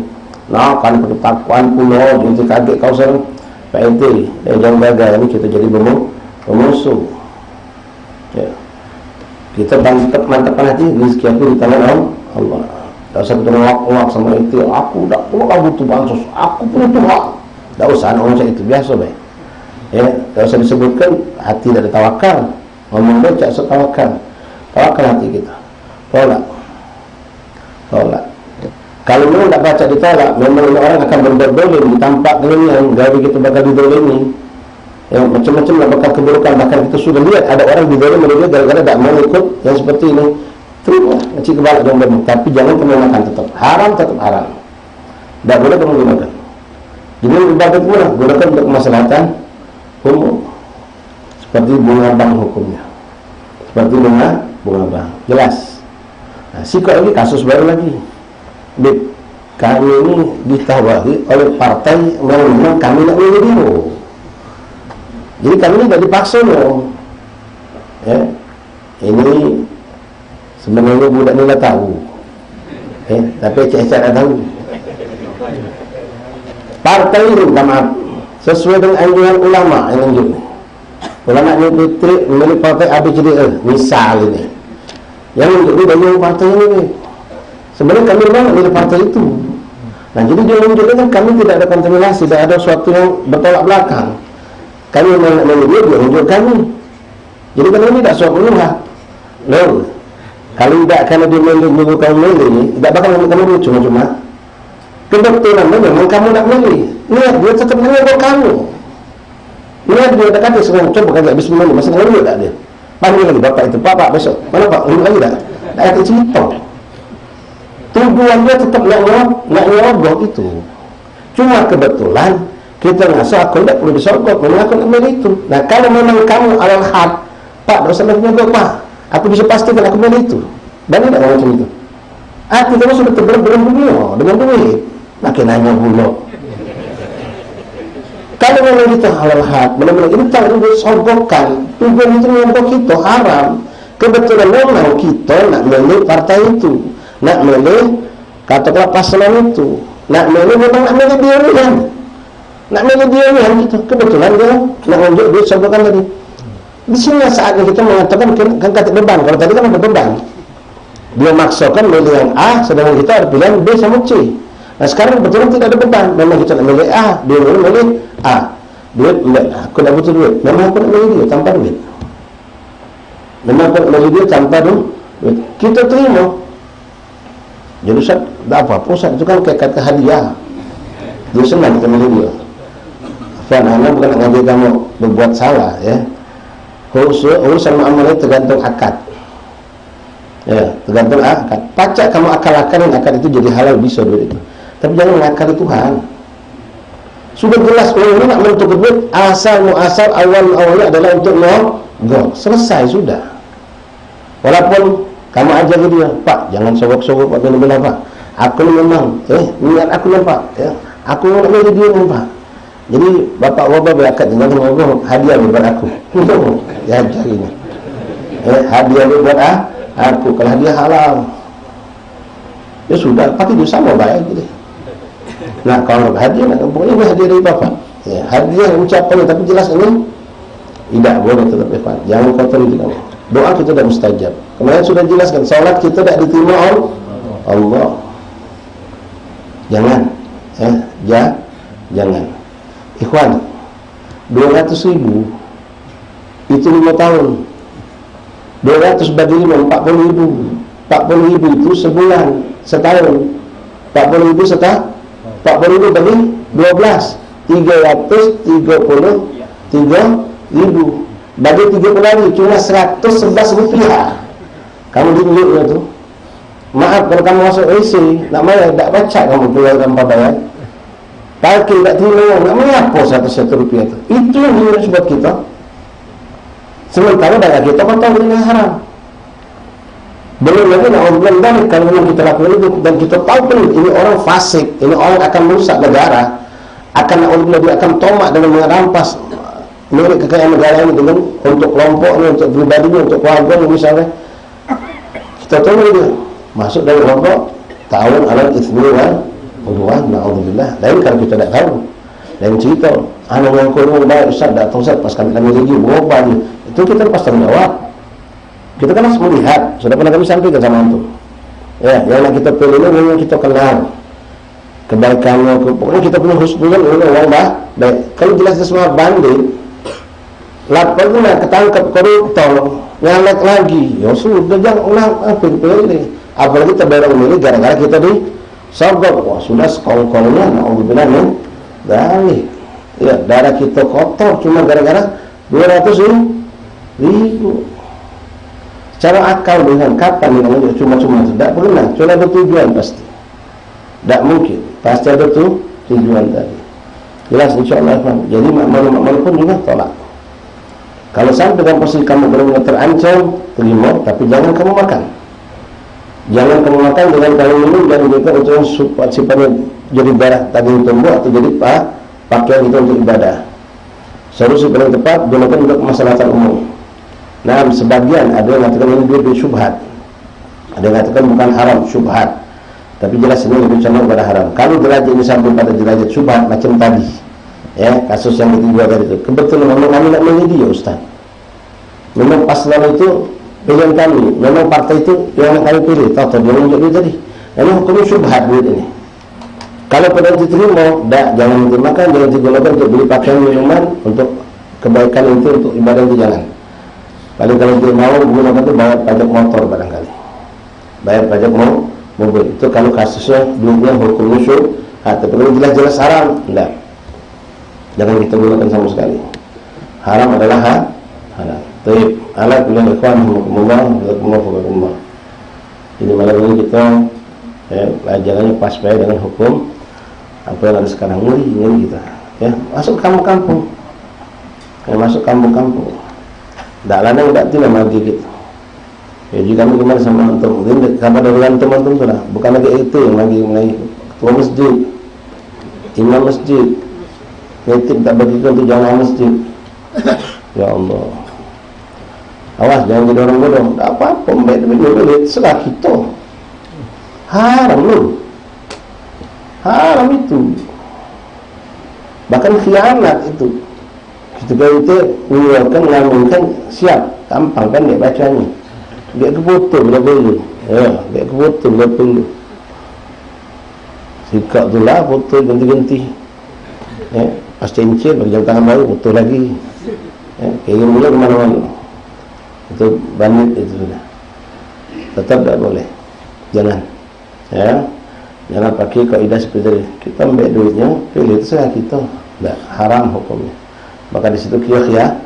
Nah, kan ketakuan pula, jadi kaget kau sekarang. Pak RT, jangan gagal ni kita jadi pemusuh. Ya. Kita mantapkan hati, rezeki aku di tangan Allah. Tak usah kita nolak sama itu. Aku tak butuh bansos, aku punya Tuhan. Tak usah orang macam itu, biasa baik. Ya, tak usah disebutkan hati tak ada tawakal. Ngomong baca tawakal. Tawakal hati kita. Tolak. Kalau memang tak baca ditolak, memang orang akan berbuat dolim, ditampak kelemahan, gawe kita bakal didolimi. Ya, macam-macam lah bakal keburukan. Bahkan kita sudah lihat ada orang didolim oleh dia gara-gara tak mau ikut yang seperti ini. Terima, ngecik kebalik dong. Tapi jangan kamu makan, tetap haram, tetap haram. Tak boleh kamu gunakan. Jadi ibadat murah, gunakan untuk kemaslahatan umum. Seperti bunga bank hukumnya. Seperti bunga bank. Jelas. Nah, sikap lagi kasus baru lagi. Kami ini ditawari oleh partai memang kami nak milih dia. Jadi kami ini tak dipaksa loh. Ya. Ini sebenarnya budak ni dah tahu. Tapi cek-cek dah tahu. Partai ini, maaf, sesuai dengan anjuran ulama yang lanjut ni. Ulama ni ditrik memilih partai ABCDE, misal ini. Yang lanjut ni dari partai ini ni. Sebenarnya kami memang milih partai itu. Nah, jadi dia menunjukkan kan kami tidak ada kontaminasi, tidak ada sesuatu yang bertolak belakang. Kami memang milih dia tunjuk kami. Jadi kalau ini tak suap penuh lah. Loh, kalau tidak kerana dia milih kamu milih ni, tidak bakal kamu cuma-cuma. Kebetulan memang kamu nak milih. Niat dia tetap milih kamu. Niat dia tak kata sekarang, coba kata habis memilih, masa nak milih tak dia? Panggil lagi bapak itu, Pak besok. Mana Pak? Milih lagi tak? Tak ada cerita. Tujuan dia tetap nak nyogok itu. Cuma kebetulan kita rasa aku tidak perlu disogok, memang aku nak milih itu. Nah, kalau memang kamu alal had, Pak, tak usah nyogok Pak, aku bisa pastikan aku milih itu. Dan tidak macam itu. Hati kamu sudah terbelah dunia dengan duit, makin nanya pula. Kalau memang kita halal had, benar-benar ini tak perlu disogokkan. Tujuan itu nyogok kita haram. Kebetulan memang kita nak milih partai itu, nak milih katakanlah pasangan itu, nak milih memang nak milih dia ni kan, nak milih dia ni kan kita. Kebetulan dia nak tunjuk duit sogokan tadi. Di sini saatnya kita mengatakan kan kata beban. Kalau tadi kan ada beban, dia maksakan milih yang A, sedangkan kita ada pilihan B sama C. Nah sekarang kebetulan tidak ada beban, memang kita nak milih A, dia milih A. Duit enggak, aku tak butuh duit, memang aku nak milih dia tanpa duit. Memang aku nak milih dia tanpa duit. Kita terima. Jadi Ustaz, tak apa-apa Ustaz, itu kan kayak kata hadiah. Dia senang kita milih dia. Afan, anda bukan nak ngambil kamu berbuat salah ya. Urusan muamalah tergantung akad. Ya, tergantung akad. Pacak kamu akal-akalin akad itu jadi halal bisa duit itu. Tapi jangan mengakali Tuhan. Sudah jelas orang ini nak menuntut duit, asal awalnya adalah untuk nyogok. Selesai sudah. Walaupun kamu ajar ke dia, Pak, jangan sogok-sogok Pak bela-bela Pak. Aku ni memang, niat aku ni Pak, ya. Aku nak milih dia ni Pak. Jadi bapak berakat jangan sogok, hadiah buat aku. Ya ajar ini. Hadiah buat aku, kalau hadiah halal. Ya sudah, pakai dia sama baik gitu. Nah, kalau hadiah nak pokoknya ini hadiah dari bapak. Ya, hadiah ucapannya tapi jelas ini tidak boleh tetap Pak. Jangan kotor itu kamu. Doa kita tidak mustajab. Kemarin sudah jelaskan, salat kita tidak diterima oleh Allah. Jangan, jangan. Ikhwan, 200.000 itu 5 tahun. 200 bagi 5, 40.000. 40.000 itu sebulan, setahun. 40.000 setahun. 40.000 bagi 12, 333.000. Bagi 30 hari cuma 111 rupiah. Kamu tunjuknya tu. Maaf kalau kamu masuk AC nak bayar, tak baca kamu keluar tanpa bayar. Parkir tak terima, nak bayar apa 101 rupiah tu. Itu yang diurus buat kita. Sementara bayar kita kotor dengan haram. Belum lagi naudzubillah dari kalau memang kita lakukan itu dan kita tahu pun ini orang fasik, ini orang akan merusak negara, akan naudzubillah dia akan tomak dengan merampas milik kekayaan negara ini dengan untuk kelompoknya, untuk pribadinya, untuk keluarganya misalnya. Kita tahu dia masuk dari kelompok ta'awun 'alal itsmi wal 'udwan, naudzubillah. Lain kalau kita tidak tahu. Lain cerita, anak yang kurang baik Ustaz, datang Ustaz pas kami lagi berubah itu kita lepas tanggung jawab. Kita kan harus melihat, sudah pernah kami sampaikan sama antum. Ya, yang nak kita pilih ini memang kita kenal kebaikannya, pokoknya kita punya husnuzan ini orang baik. Kalau jelas semua banding, lapar tu nak ketangkap koruptor, nyalek lagi, ya sudah jangan pilih. Apalagi kita baru memilih gara-gara kita di sogok, wah sudah sekongkolnya, naudzubillah min dzalik. Ya, darah kita kotor cuma gara-gara 200.000. Secara akal dengan kapan yang cuma-cuma tidak pernah, cuma ada tujuan pasti. Tidak mungkin, pasti ada tujuan tadi. Jelas insyaAllah. Jadi makmul pun juga tolak. Kalau sampai dalam posisi kamu benar-benar terancam, terima, tapi jangan kamu makan. Jangan kamu makan dengan kamu minum dan juga untuk sifatnya jadi darah daging tumbuh atau jadi pakaian itu untuk ibadah. Solusi paling tepat gunakan untuk kemaslahatan umum. Nah, sebagian ada yang mengatakan ini dia syubhat, ada yang mengatakan bukan haram, syubhat. Tapi jelas ini lebih condong pada haram. Kalau derajat ini sampai pada derajat syubhat macam tadi, ya kasus yang ketiga tadi itu, kebetulan memang kami nak menjadi ya Ustaz. Memang paslon itu pilihan kami, memang partai itu yang kami pilih. Tahu dia menunjuk dia tadi. Ini hukumnya syubhat duit ini. Kalau pada diterima, jangan ditermakan, jangan digunakan untuk beli pakaian minuman, untuk kebaikan itu, untuk ibadah itu jangan. Paling kalau dia mau gunakan itu bayar pajak motor barangkali, bayar pajak mobil. Itu kalau kasusnya duitnya hukumnya syubhat. Tapi kalau jelas-jelas haram, tidak. Jangan kita gunakan sama sekali. Haram adalah haram. Taib. Ala kulli ikhwan hukumullah. Jadi malam ini kita pelajarannya pas baik dengan hukum apa yang ada sekarang, ngeri kita. Ya, masuk kampung-kampung. Masuk kampung-kampung. Tak lanang tak tidak lagi gitu. Ya jika kami kemarin sama antum, ini kabar dari antum sudah, bukan lagi itu yang lagi ketua masjid, imam masjid, nitip tak bagikan untuk jamaah masjid. Ya Allah, awas jangan jadi orang bodoh. Tak apa-apa, baik serah kita. Haram loh, haram itu, bahkan khianat itu. Ketika itu mengeluarkan, mengamunkan, siap, tampang kan dia bacanya. Dia kebutuh bila perlu. Ya, dia kebutuh bila perlu. Sikap tu lah, foto ganti-ganti. Ya, pas cincin, bagi jam tangan baru, foto lagi. Ya, kayak mula kemana-mana. Itu bandit itu sudah. Tetap tak boleh. Jangan. Ya, jangan pakai kaidah seperti ini. Kita ambil duitnya, pilih itu saya kita. Tak, haram hukumnya. Maka di situ khianat.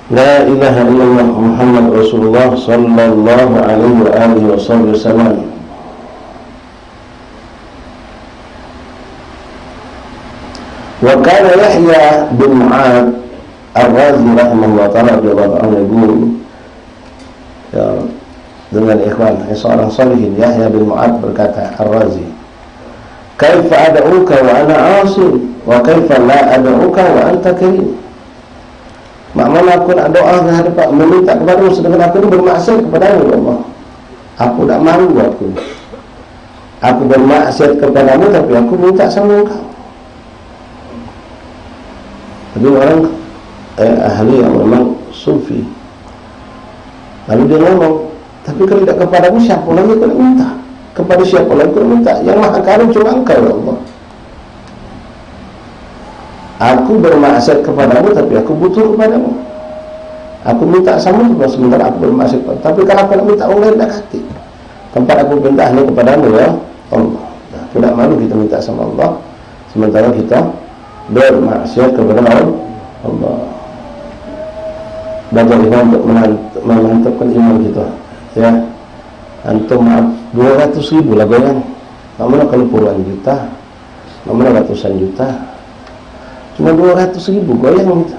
La ilaha illallah Muhammad Rasulullah sallallahu alaihi wa alihi wasallam. Wa kana Yahya bin Mu'ad Ar-Razi rahimahullah ta'ala yaqul, ya dengan ikhwan, seorang salihin Yahya bin Mu'ad berkata, Ar-Razi, kaifa ad'uka wa ana 'asi wa kaifa la ad'uka wa anta karim. Maknanya aku nak doa ke hadapan, meminta kepadamu sedangkan aku ini bermaksiat kepadamu ya Allah. Aku tak malu aku bermaksiat kepadamu tapi aku minta sama engkau. Tapi orang ahli yang memang sufi, lalu dia ngomong, tapi kalau tidak kepadamu siapa lagi aku nak minta? Kepada siapa lagi aku nak minta? Yang maha karim cuma engkau ya Allah. Aku bermaksiat kepadamu tapi aku butuh kepadamu. Aku minta sama engkau sementara aku bermaksiat kepadamu. Tapi kalau aku nak minta orang lain tak hati. Tempat aku minta hanya kepadamu ya Allah. Nah, tidak malu kita minta sama Allah sementara kita bermaksiat kepada Allah. Belajar untuk memantapkan iman kita. Ya, antum maaf 200.000 lah goyang. Namanya kalau puluhan juta, namanya ratusan juta. Cuma 200.000 goyang gitu.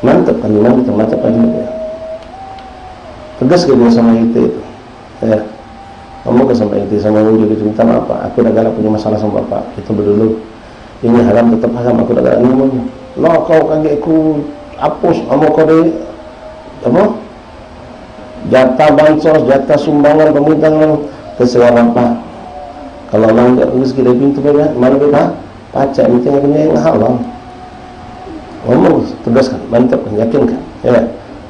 Mantap kan iman kita, mantap kan iman kita. tegas ke dia sama IT itu. Ya. Ngomong ke sama IT, sama Wujud itu, minta maaf Pak, aku dah galak punya masalah sama Bapak, kita berdulu. Ini haram tetap haram, aku dah galak ngomongnya. Lah kau kaget aku hapus, kamu kau dari apa? Jatah bansos, jatah sumbangan pemerintah, terserah Bapak. Kalau orang tak rezeki dari pintu mana kita pacak, itu yang punya yang halal. Ngomong, tegaskan, mantapkan, yakinkan, ya.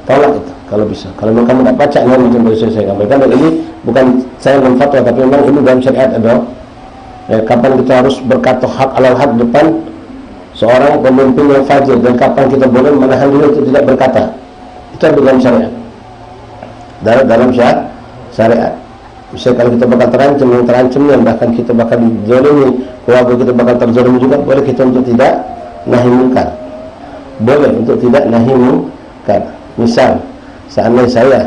Tolak itu kalau bisa. Kalau kamu tak pacak, macam saya sampaikan. Dan ini bukan saya memfatwa, tapi memang ini dalam syariat ada. Ya, kapan kita harus berkata hak alal hak depan seorang pemimpin yang fajir, dan kapan kita boleh menahan diri untuk tidak berkata. Itu ada dalam syariat. Dalam syariat. Misalnya kalau kita bakal terancam, bahkan kita bakal dizalimi, keluarga kita bakal terzalimi juga, boleh kita untuk tidak nahi munkar. Boleh untuk tidak nahi munkar. Misal, seandainya saya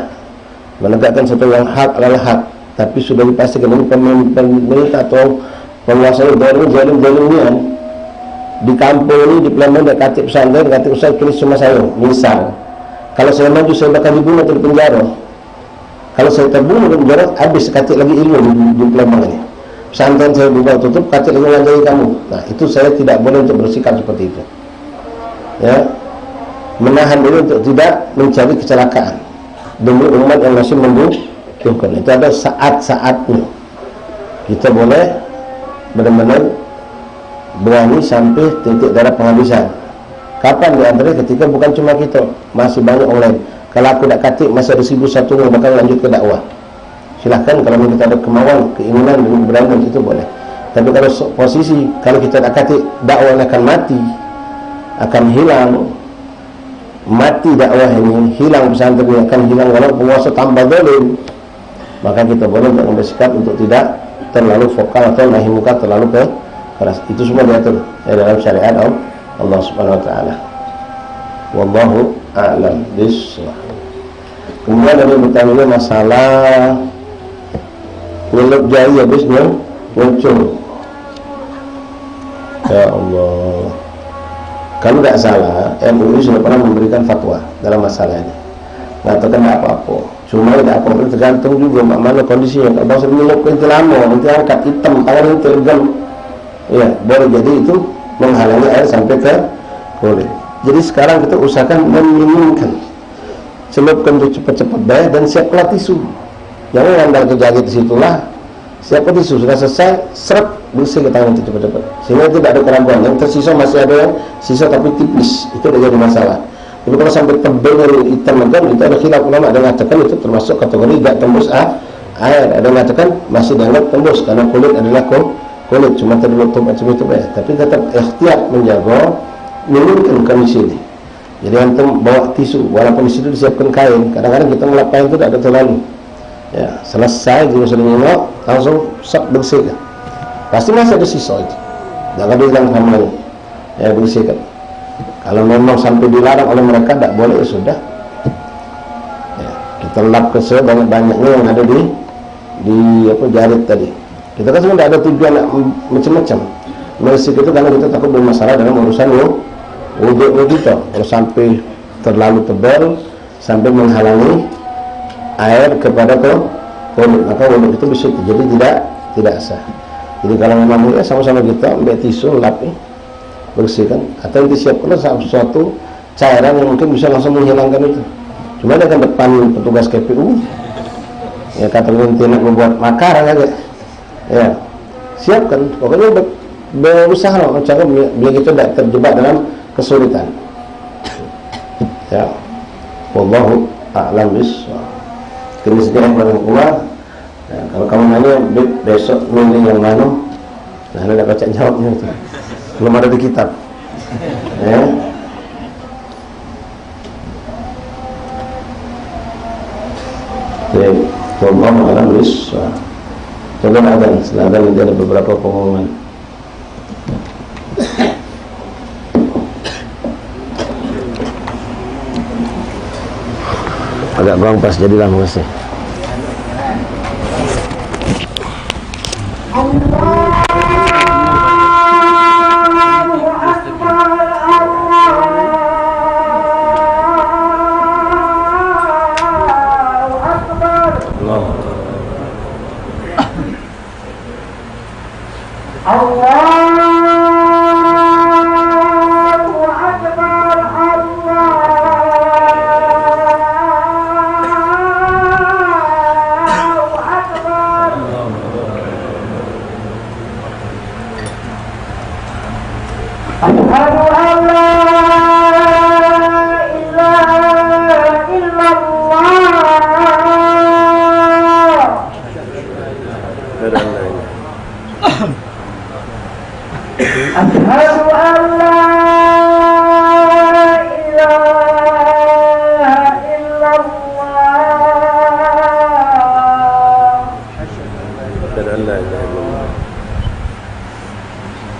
menegakkan sesuatu yang hak adalah hak, tapi sudah dipastikan ini pemerintah atau penguasa zalim-zalimnya di kampung ini, di Palembang, di Katib pesantren, Katib Ustaz tulis sama saya. Misal, kalau saya maju saya bakal dibunuh atau dipenjara. Kalau saya terbunuh di penjara, habis Katib lagi ilmu di Palembang ini. Pesantren saya buka tutup, Katib lagi mengajari kamu. Nah, itu saya tidak boleh untuk bersikap seperti itu. Ya. Menahan diri untuk tidak mencari kecelakaan demi umat yang masih membutuhkan. Itu ada saat-saatnya. Kita boleh benar-benar berani sampai titik darah penghabisan. Kapan diantara ketika bukan cuma kita, masih banyak orang lain. Kalau aku tak katik, masih ada 1,001 yang bakal lanjut ke dakwah. Silahkan kalau kita ada kemauan, keinginan dan berani, itu boleh. Tapi kalau posisi, kalau kita tak katik, dakwah akan mati, akan hilang. Mati dakwah ini, hilang pesantren ini, akan hilang walau penguasa tambah zalim. Maka kita boleh untuk bersikap untuk tidak terlalu vokal atau nahi munkar terlalu keras. Itu semua diatur dalam syariat Allah Subhanahu wa taala. Wallahu a'lam bishawab. Kemudian ada bertanya masalah nyelup jari habisnya muncul. Ya Allah. Kalau tidak salah, MUI sudah pernah memberikan fatwa dalam masalah ini. Mengatakan tidak apa-apa. Cuma tidak apa-apa, tergantung juga mana kondisinya. Kalau bangsa menyeluk itu lama, nanti angkat hitam, tangan itu tergam. Ya, boleh jadi itu menghalangi air sampai ke kulit. Jadi sekarang kita usahakan meminimkan. Celupkan itu cepat-cepat bayar dan siapkan tisu. Jangan ngandal ke jari di situlah. Siapkan tisu, sudah selesai, seret, bersih ke tangan itu cepat-cepat. Sehingga tidak ada keraguan. Yang tersisa masih ada yang sisa tapi tipis. Itu tidak jadi masalah. Tapi kalau sampai tebal hitam legam, itu ada khilaf ulama. Ada yang mengatakan itu termasuk kategori tidak tembus air. Ada yang mengatakan masih dianggap tembus karena kulit adalah kulit. Cuma tertutup macam itu ya. Tapi tetap ikhtiar menjaga menurunkan kondisi ini. Jadi antum bawa tisu, walaupun di situ disiapkan kain. Kadang-kadang kita ngelap kain itu tidak ada terlalu. Ya, selesai juga sudah nyelok, langsung sok bersihkan. Pasti masih ada sisa itu. Jangan hilang hamilnya. Ya, bersihkan. Kalau memang sampai dilarang oleh mereka, tidak boleh, ya sudah. Ya, kita lap ke sebanyak-banyaknya yang ada di jarit tadi. Kita kan sebenarnya ada tujuan macam-macam. Bersih itu karena kita takut bermasalah dalam urusan wudhu kita. Kalau sampai terlalu tebal, sampai menghalangi air kepada kulit, maka wudhu itu bisa jadi tidak sah. Jadi kalau memang ya sama-sama kita ambil tisu lap bersihkan, atau disiapkan sesuatu cairan yang mungkin bisa langsung menghilangkan itu. Cuma dia kan depan petugas KPU, ya kata nanti nak membuat makar aja, ya siapkan. Pokoknya berusaha cara biar kita tidak terjebak dalam kesulitan. Ya, wallahu a'lam bishawab. Kini sejarah keluar. Nah, kalau kamu nanya besok milih yang mana, nah anda baca jawabnya itu. Belum ada di kitab. Ya. Jadi, wallahu a'lam bishawab. Coba ada, setelah ada nanti ada beberapa pengumuman. Agak kurang pas, jadilah makasih.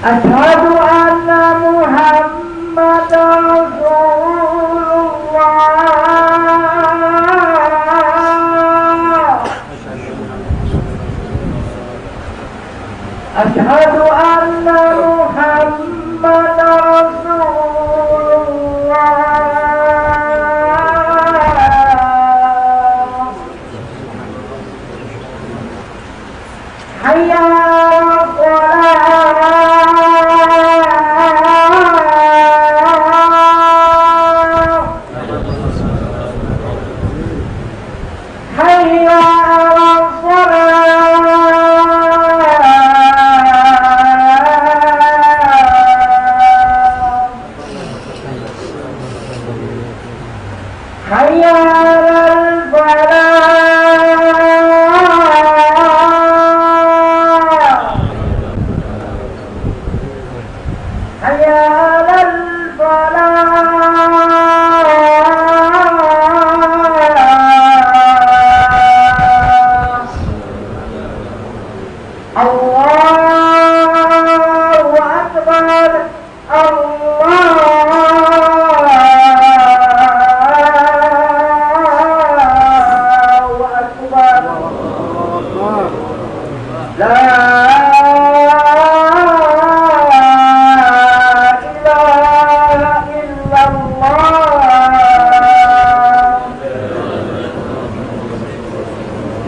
أشهد أن محمدا رسول الله أشهد أن محمدا رسول الله حي على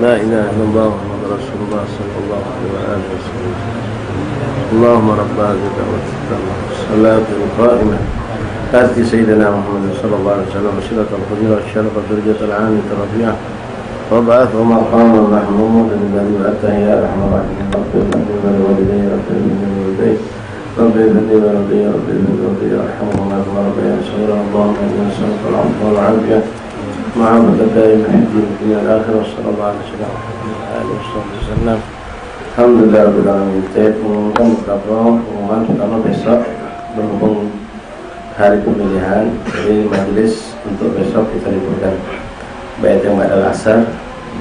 لا إله إلا الله محمد رسول الله صلى الله عليه وسلم. اللهم رب هذه الدعوة التامة والصلاة القائمة آت سيدنا محمد صلى الله عليه وسلم وسيلة الفضيلة والشرف والدرجة العالية الرفيعة وابعثه مقاما محمودا الذي وعدته يا أرحم الراحمين. رب اغفر لي ولوالدي رب اغفر لي ولوالدي رب اغفر لي ولوالدي رب اغفر لي ولوالدي ارحمهما كما ربياني صغيرا. اللهم إنا نسألك العفو والعافية مع الدائم الدين في الآخرة. وصلى الله على سيدنا محمد وعلى آله وصحبه وسلم. Alhamdulillah Rabbil Alamin. Saya mengumumkan beberapa pengumuman pertama besok berhubung hari pemilihan, jadi majelis untuk besok kita liburkan, baik yang badal asar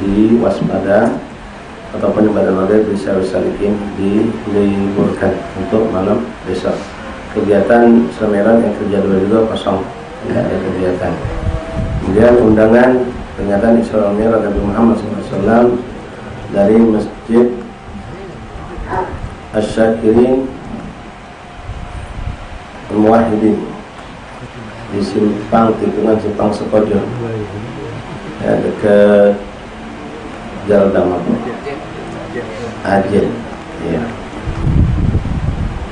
di waspada ataupun yang badal maghrib di Salikin diliburkan untuk malam besok. Kegiatan Semeran yang kerja dua juga kosong, tidak ada kegiatan. Kemudian undangan peringatan Isra Mi'raj Nabi Muhammad SAW dari Masjid Asy-Syakirin Al-Muwahhidin di Simpang, tikungan Simpang Sekojo, ya, dekat Jalan Damar Aceh, ya,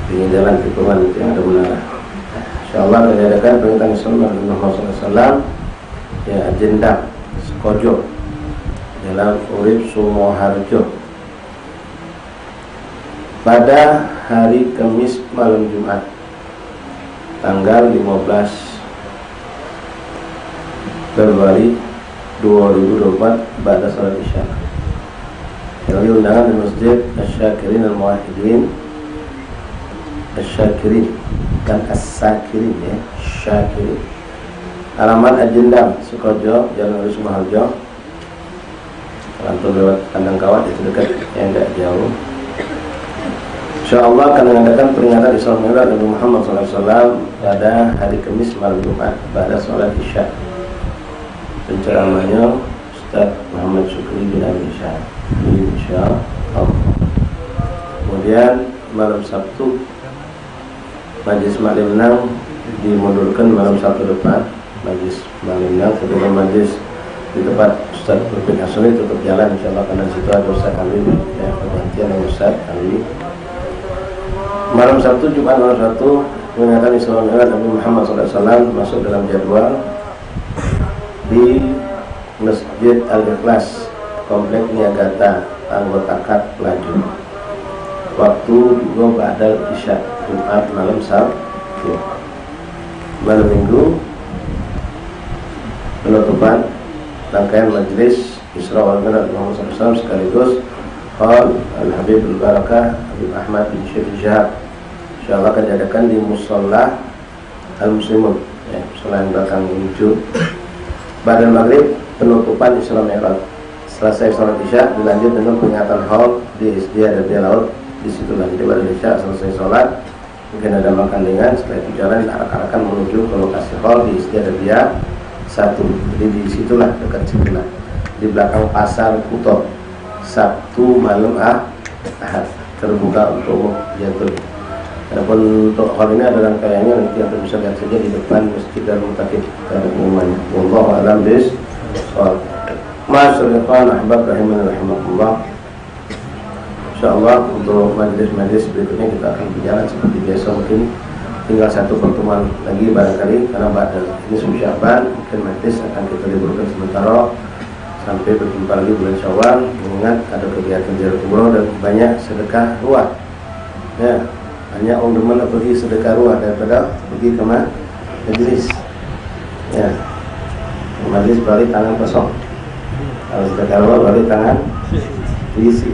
di jalan tikungan itu yang ada menara. Insyaallah akan diadakan peringatan Isra Mi'raj Nabi Muhammad SAW, ya, agenda Sekojo, Jalan Urip Sumoharjo, pada hari Kamis malam Jumat tanggal 15 Februari 2024 pada salat Isya. Dari undangan di Masjid Asy-Syakirin Al-Muwahhidin, Asy-Syakirin kan As-Syakirin, ya, Syakirin. Alamat Ajendam Sukojo, Jalan Urip Sumoharjo. Kalau lewat kandang kawat itu dekat, yang tidak jauh. InsyaAllah akan mengadakan peringatan Isra Mi'raj Nabi Muhammad SAW pada hari Kamis malam Jumat pada sholat Isya. Penceramahnya Ustaz Muhammad Syukri bin Abi Syah, InsyaAllah. Kemudian malam Sabtu Majlis Malim Nang dimundurkan malam Sabtu depan. Majlis Malim Nang, kemudian majlis di tempat Ustaz Rufin Asri tutup jalan InsyaAllah, karena situ ada Ustaz Alwi, ya, pergantian dengan Ustaz Alwi. Malam Sabtu, Jumat malam Sabtu peringatan Isra Mi'raj Nabi Muhammad SAW masuk dalam jadwal di Masjid Al-Ikhlas, Komplek Niagata, Anggota Kat Pelaju. Waktu juga ba'dal Isya, Jumat malam Sabtu. Malam Minggu penutupan rangkaian majelis Isra wal Mi'raj Muhammad SAW sekaligus Hall Al-Habib Al-Barakah Habib Ahmad bin Syekh Syahab. InsyaAllah akan diadakan di Musola Al-Muslimun, ya, musola yang belakang hijau. Pada maghrib penutupan Isra Mi'raj. Selesai sholat Isya dilanjut dengan peringatan haul di Isdia dan di laut. Di situ lanjut pada Isya selesai sholat Mungkin ada makan dengan, setelah itu jalan arak-arakan menuju ke lokasi hall di Istiadat 1. Jadi di situlah, dekat situlah, di belakang pasar Kuto. Sabtu malam Ahad terbuka untuk umum jatuh. Adapun untuk hal ini ada rangkaiannya, nanti Anda bisa lihat saja di depan Masjid Darul Muttaqin, ada pengumumannya. Wallahu a'lam bishawab. Masyaallah, ahbab rahimani rahimakumullah. Insyaallah untuk majlis-majlis berikutnya kita akan berjalan seperti biasa, mungkin tinggal satu pertemuan lagi barangkali, karena pada ini Sya'ban, mungkin majlis akan kita liburkan sementara sampai berjumpa lagi bulan Syawal. Mengingat ada kegiatan ziarah umroh dan banyak sedekah ruah. Ya, hanya orang demen pergi sedekah ruah daripada pergi ke majlis. Ya, majlis balik tangan kosong. Kalau sedekah ruah balik tangan diisi.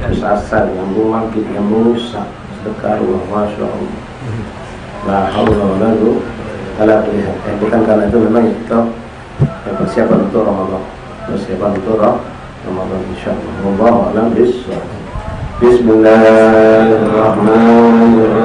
Terus asal yang mangkit, yang rusak sedekah ruah, masya Allah. La haula wala quwwata. Bukan karena itu memang kita persiapan untuk Ramadan. Persiapan untuk Ramadan insyaallah. Wallahu a'lam bishawab. Bismillahirrahmanirrahim.